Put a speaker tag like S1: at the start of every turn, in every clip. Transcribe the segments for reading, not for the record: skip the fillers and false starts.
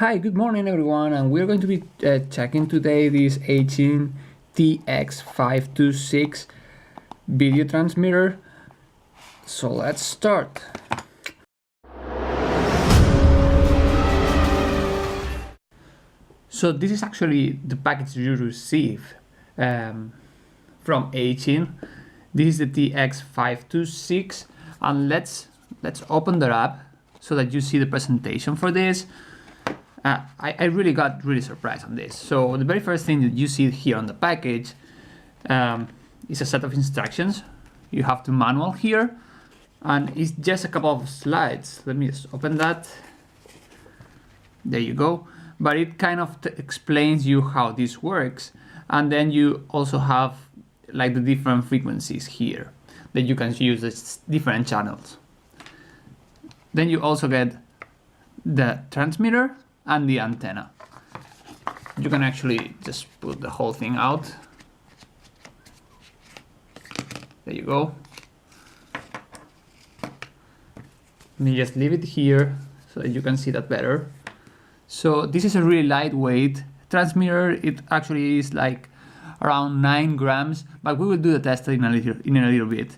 S1: Hi, good morning everyone, and we're going to be checking today this eachine TX526 video transmitter. So let's start. So this is actually the package you receive from eachine. This is the TX526, and let's open that up so that you see the presentation for this. I really got surprised on this. So the very first thing that you see here on the package is a set of instructions. You have the manual here, and it's just a couple of slides. Let me just open that. There you go. But it kind of explains you how this works, and then you also have like the different frequencies here that you can use as different channels. Then you also get the transmitter and the antenna. You can actually just put the whole thing out. There you go. Let me just leave it here so that you can see that better. So this is a really lightweight transmitter. It actually is like around 9 grams, but we will do the test in a little bit.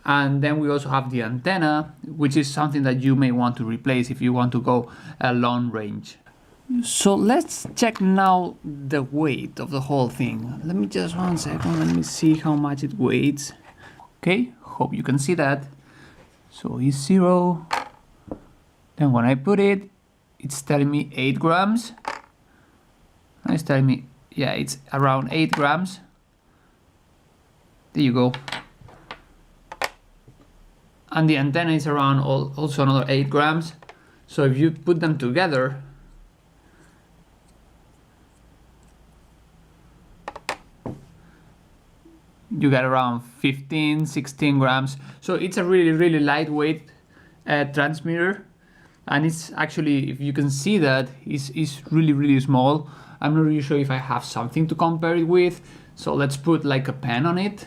S1: And then we also have the antenna, which is something that you may want to replace if you want to go a long range. So let's check now the weight of the whole thing. Let me just 1 second, let me see how much it weighs. Okay, hope you can see that. So it's 0. Then when I put it, it's telling me 8 grams. And it's telling me, yeah, it's around 8 grams. There you go. And the antenna is around also another 8 grams. So if you put them together, you get around 15-16 grams. So it's a really lightweight transmitter, and it's actually, if you can see that, it's really small. I'm not really sure if I have something to compare it with, so let's put like a pen on it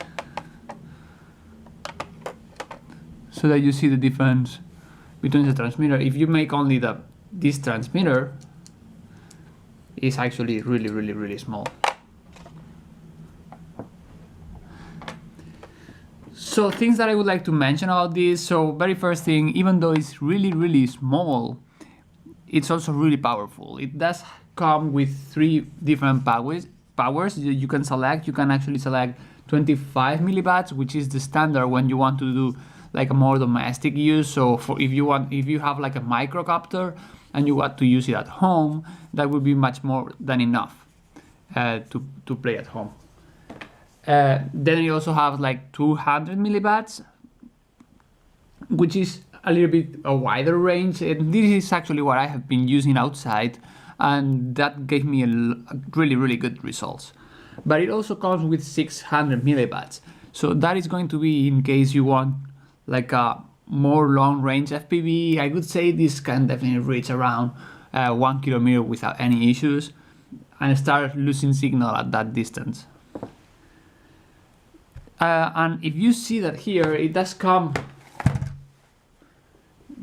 S1: so that you see the difference between the transmitter. If you make only this transmitter, it's actually really small. So things that I would like to mention about this. So very first thing, even though it's really small, it's also really powerful. It does come with 3 different powers you can select. You can actually select 25 milliwatts, which is the standard when you want to do like a more domestic use. So if you have like a microcopter and you want to use it at home, that would be much more than enough to play at home. Then you also have like 200 milliwatts, which is a little bit a wider range, and this is actually what I have been using outside, and that gave me really good results. But it also comes with 600 milliwatts, so that is going to be in case you want like a more long range FPV. I would say this can definitely reach around 1 kilometer without any issues and start losing signal at that distance. And if you see that here, it does come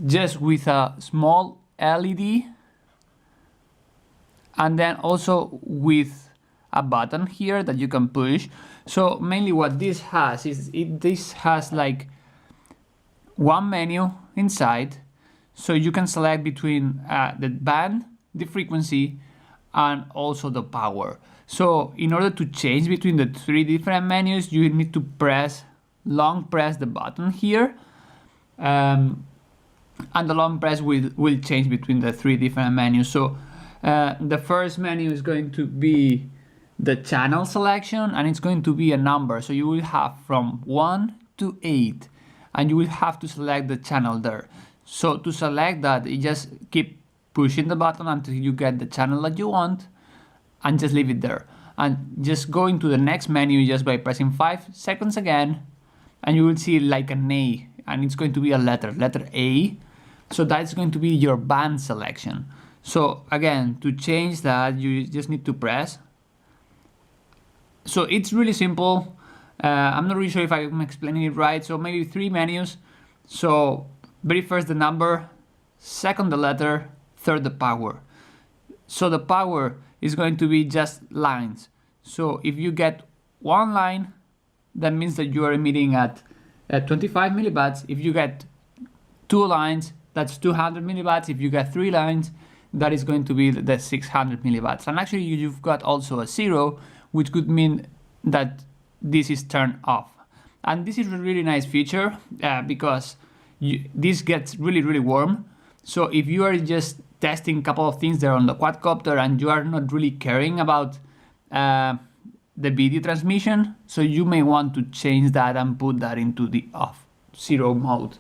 S1: just with a small LED, and then also with a button here that you can push. So mainly what this has is this has like one menu inside, so you can select between the band, the frequency, and also the power. So in order to change between the 3 different menus, you need to long press the button here, and the long press will change between the 3 different menus. So the first menu is going to be the channel selection, and it's going to be a number. So you will have from 1 to 8, and you will have to select the channel there. So to select that, you just keep pushing the button until you get the channel that you want, and just leave it there. And just go into the next menu just by pressing 5 seconds again, and you will see like an A, and it's going to be a letter A. So that's going to be your band selection. So again, to change that, you just need to press. So it's really simple. I'm not really sure if I'm explaining it right. So maybe 3 menus. So very first the number, second the letter, third the power. So the power is going to be just lines. So if you get one line, that means that you are emitting at 25 milliwatts. If you get 2 lines, that's 200 milliwatts. If you get 3 lines, that is going to be the 600 milliwatts. And actually you've got also a 0, which could mean that this is turned off. And this is a really nice feature because this gets really, really warm. So if you are just testing a couple of things there on the quadcopter and you are not really caring about the video transmission, so you may want to change that and put that into the off 0 mode.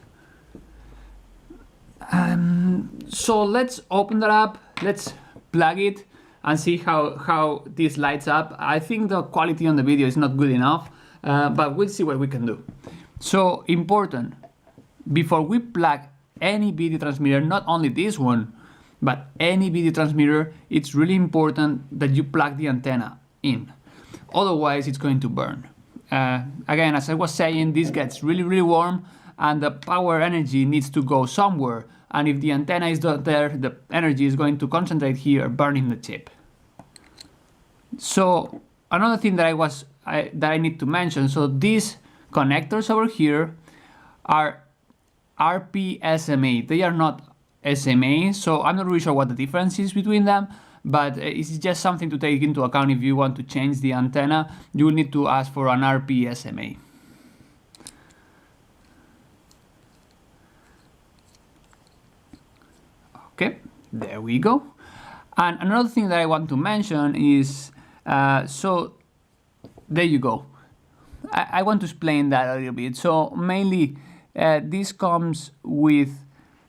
S1: So let's open that up, let's plug it and see how this lights up. I think the quality on the video is not good enough, but we'll see what we can do. So important, before we plug any video transmitter, not only this one, but any video transmitter, it's really important that you plug the antenna in. Otherwise, it's going to burn. Again, as I was saying, this gets really, really warm and the power energy needs to go somewhere. And if the antenna is not there, the energy is going to concentrate here, burning the chip. So another thing that I need to mention, so these connectors over here are RP-SMA. They are not SMA, so I'm not really sure what the difference is between them, but it's just something to take into account. If you want to change the antenna, you will need to ask for an RP-SMA. Okay, there we go. And another thing that I want to mention is, so there you go. I want to explain that a little bit. So mainly this comes with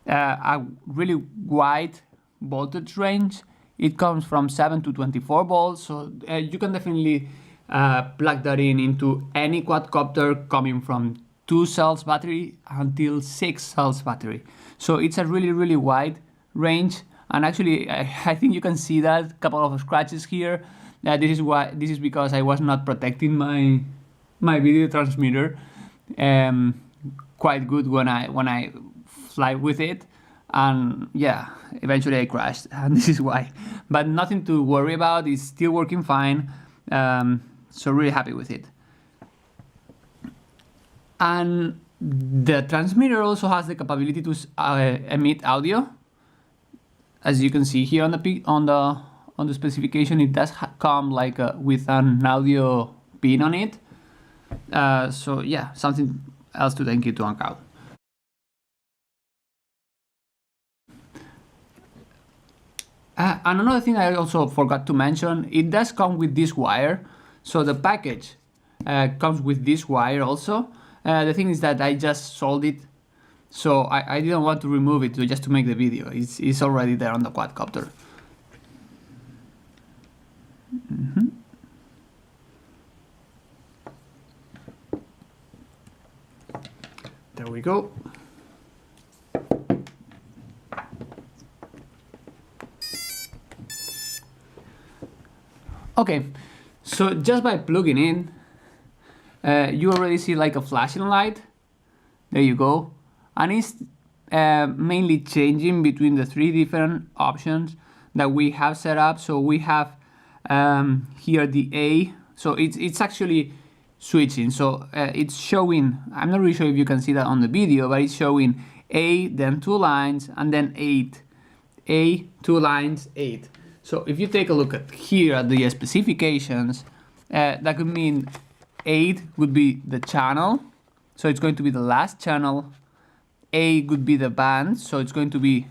S1: a really wide voltage range. It comes from 7 to 24 volts, so you can definitely plug that into any quadcopter coming from 2 cells battery until 6 cells battery. So it's a really, really wide range, and actually I think you can see that a couple of scratches here. This is because I was not protecting my video transmitter quite good when I fly with it, and yeah, eventually I crashed, and this is why. But nothing to worry about, it's still working fine, so really happy with it. And the transmitter also has the capability to emit audio. As you can see here on the specification, it does come like with an audio pin on it. So yeah, something else to take into account. And another thing I also forgot to mention, it does come with this wire. So the package comes with this wire also. The thing is that I just sold it, so I didn't want to remove it just to make the video. It's already there on the quadcopter. There we go. Okay, so just by plugging in, you already see like a flashing light. There you go. And it's mainly changing between the 3 different options that we have set up. So we have here the A, so it's actually switching. So it's showing, I'm not really sure if you can see that on the video, but it's showing A, then 2 lines, and then 8. A, 2 lines, 8. So if you take a look at here at the specifications, that could mean 8 would be the channel, so it's going to be the last channel. A would be the band, so it's going to be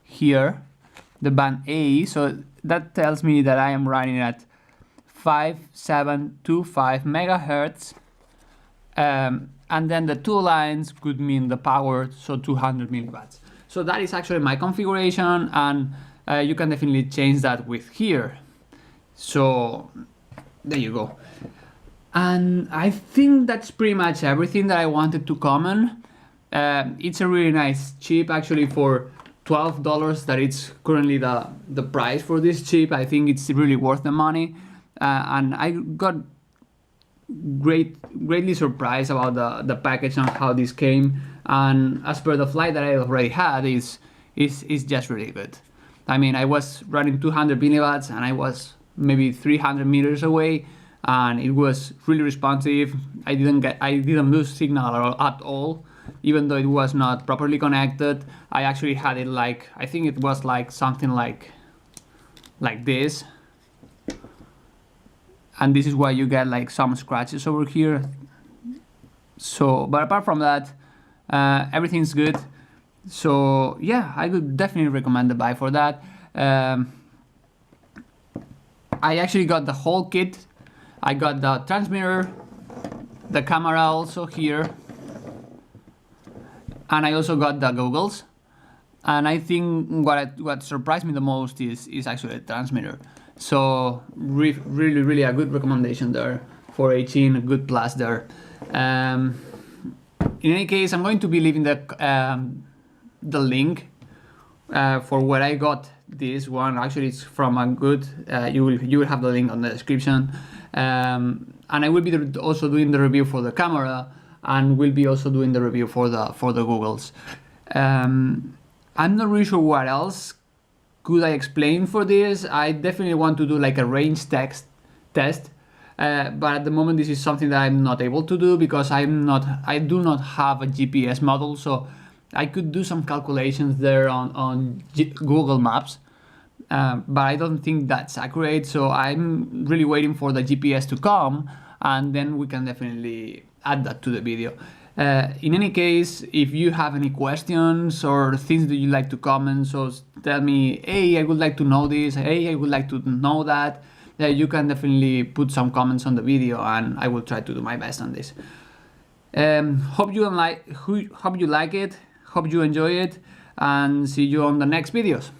S1: here, the band A. So that tells me that I am running at 5725 megahertz. And then the 2 lines could mean the power, so 200 milliwatts. So that is actually my configuration, and you can definitely change that with here. So there you go. And I think that's pretty much everything that I wanted to comment. It's a really nice chip, actually, for $12 that it's currently the price for this chip. I think it's really worth the money, and I got greatly surprised about the package and how this came. And as per the flight that I already had, is just really good. I mean, I was running 200 milliwatts and I was maybe 300 meters away, and it was really responsive. I didn't lose signal at all, even though it was not properly connected. I actually had it like, I think it was like something like this, and this is why you get like some scratches over here. So, but apart from that, everything's good. So yeah, I would definitely recommend the buy for that. I actually got the whole kit. I got the transmitter, the camera also here, and I also got the goggles. And I think what surprised me the most is actually the transmitter. So really a good recommendation there for eachine, a good plus there. In any case, I'm going to be leaving the link for where I got this one. Actually, it's from a good. You will have the link on the description, and I will be also doing the review for the camera, and will be also doing the review for the goggles. I'm not really sure what else could I explain for this. I definitely want to do like a range test, but at the moment this is something that I'm not able to do because I do not have a GPS model. So I could do some calculations there on Google Maps, but I don't think that's accurate. So I'm really waiting for the GPS to come, and then we can definitely add that to the video. In any case, if you have any questions or things that you like to comment, so tell me, hey, I would like to know this, hey, I would like to know that, you can definitely put some comments on the video, and I will try to do my best on this. Hope you like it, hope you enjoy it, and see you on the next videos.